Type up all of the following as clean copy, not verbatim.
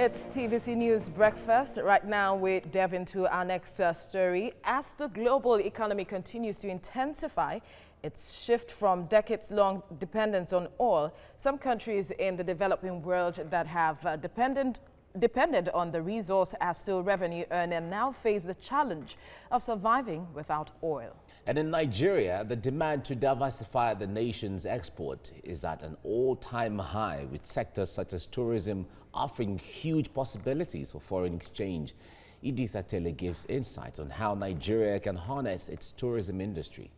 It's TVC News Breakfast. Right now, we delve into our next story. As the global economy continues to intensify its shift from decades-long dependence on oil, some countries in the developing world that have depended on the resource as still revenue earner now face the challenge of surviving without oil. And in Nigeria, the demand to diversify the nation's export is at an all-time high, with sectors such as tourism offering huge possibilities for foreign exchange. Edith Atele gives insights on how Nigeria can harness its tourism industry.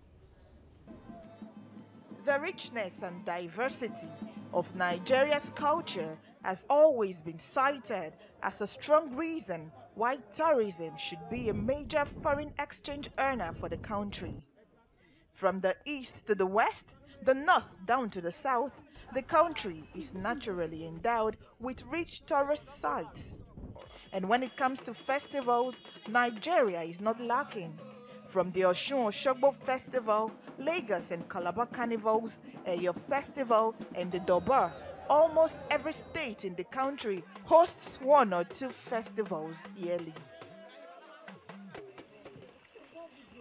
The richness and diversity of Nigeria's culture has always been cited as a strong reason why tourism should be a major foreign exchange earner for the country. From the east to the west, the north down to the south, the country is naturally endowed with rich tourist sites. And when it comes to festivals, Nigeria is not lacking. From the Osun-Osogbo Festival, Lagos and Calabar Carnivals, Eyo Festival, and the Dobar, almost every state in the country hosts one or two festivals yearly.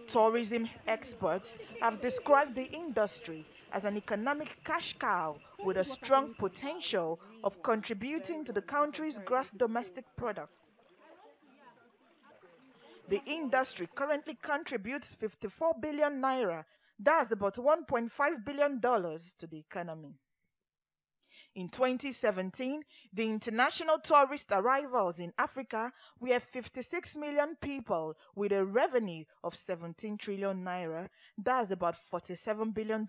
Tourism experts have described the industry as an economic cash cow with a strong potential of contributing to the country's gross domestic product. The industry currently contributes 54 billion naira, that's about $1.5 billion to the economy. In 2017, the international tourist arrivals in Africa were 56 million people with a revenue of 17 trillion naira, that's about $47 billion.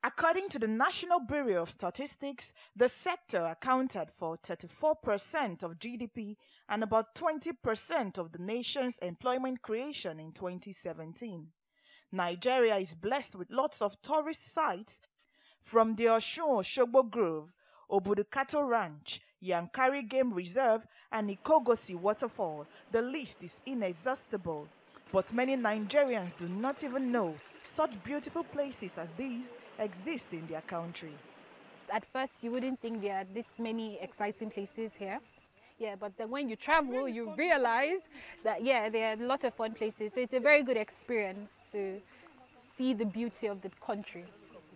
According to the National Bureau of Statistics, the sector accounted for 34% of GDP and about 20% of the nation's employment creation in 2017. Nigeria is blessed with lots of tourist sites, from the Osun-Osogbo Grove, Obudukato Ranch, Yankari Game Reserve, and Ikogosi Waterfall. The list is inexhaustible, but many Nigerians do not even know such beautiful places as these exist in their country. At first, you wouldn't think there are this many exciting places here. Yeah, but then when you travel, you realize that, yeah, there are a lot of fun places. So it's a very good experience to see the beauty of the country.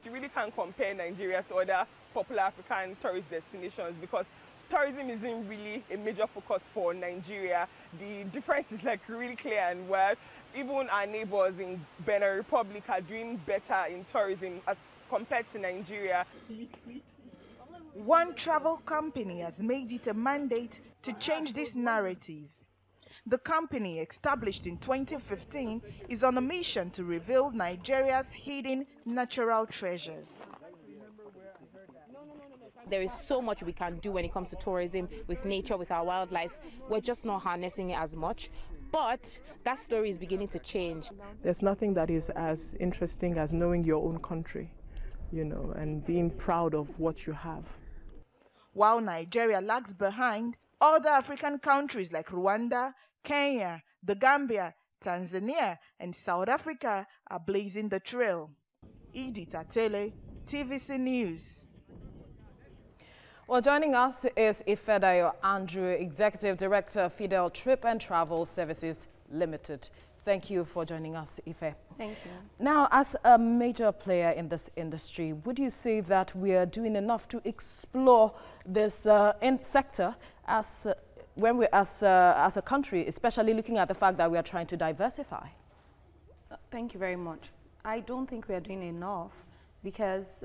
You really can't compare Nigeria to other popular African tourist destinations because tourism isn't really a major focus for Nigeria. The difference is like really clear and well. Even our neighbors in Benin Republic are doing better in tourism as compared to Nigeria. One travel company has made it a mandate to change this narrative. The company, established in 2015, is on a mission to reveal Nigeria's hidden natural treasures. There is so much we can do when it comes to tourism, with nature, with our wildlife. We're just not harnessing it as much. But that story is beginning to change. There's nothing that is as interesting as knowing your own country, you know, and being proud of what you have. While Nigeria lags behind, other African countries like Rwanda, Kenya, the Gambia, Tanzania, and South Africa are blazing the trail. Edith Atele, TVC News. Well, joining us is Ifedayo Andrew, Executive Director of Fidel Trip and Travel Services Limited. Thank you for joining us, Ife. Thank you. Now, as a major player in this industry, would you say that we are doing enough to explore this sector as a country, especially looking at the fact that we are trying to diversify? Thank you very much. I don't think we are doing enough because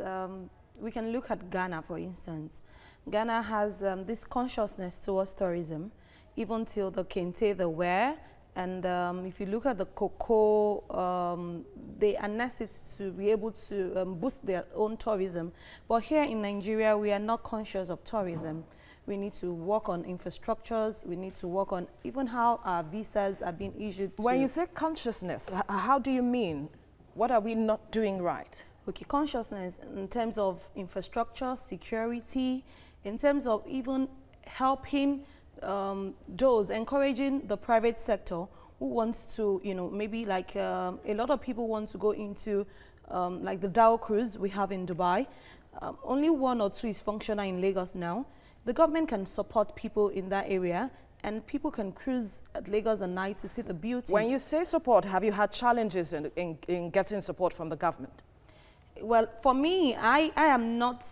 we can look at Ghana, for instance. Ghana has this consciousness towards tourism, even till the kente, the ware, and if you look at the cocoa, they harness it to be able to boost their own tourism. But here in Nigeria, we are not conscious of tourism. We need to work on infrastructures. We need to work on even how our visas are being issued. When you say consciousness, how do you mean? What are we not doing right? Okay, consciousness in terms of infrastructure, security, in terms of even helping those, encouraging the private sector who wants to, you know, maybe like a lot of people want to go into like the Dow cruise we have in Dubai. Only one or two is functional in Lagos now. the government can support people in that area, and people can cruise at Lagos at night to see the beauty. When you say support, have you had challenges in getting support from the government? Well, for me, I am not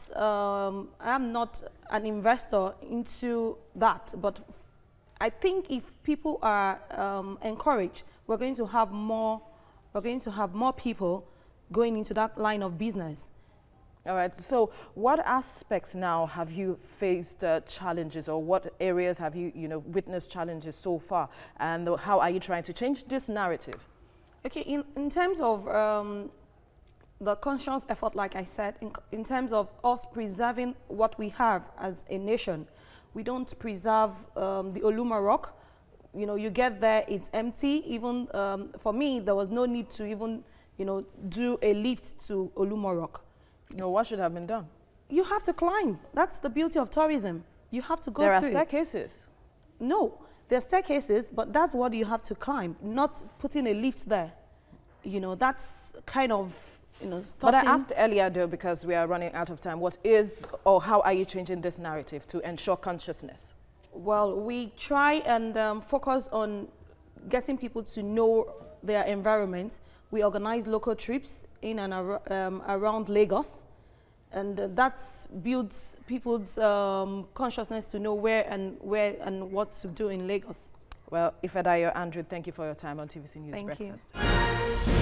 an investor into that, but I think if people are encouraged, we're going to have more people going into that line of business. All right, so what aspects now have you faced challenges, or what areas have you, witnessed challenges so far, and how are you trying to change this narrative? Okay, in terms of the conscious effort, like I said, in terms of us preserving what we have as a nation, we don't preserve the Oluma Rock. You get there, it's empty. Even for me, there was no need to even, do a lift to Oluma Rock. What should have been done? You have to climb. That's the beauty of tourism. You have to go through it. There are staircases. No, there are staircases, but that's what you have to climb, not putting a lift there. That's kind of, starting. But I asked earlier, though, because we are running out of time, what is, or how are you changing this narrative to ensure consciousness? Well, we try and focus on getting people to know their environment. We organize local trips in and around Lagos, and that builds people's consciousness to know where and what to do in Lagos. Well, Ifedayo, Andrew, thank you for your time on TVC News Thank Breakfast. You.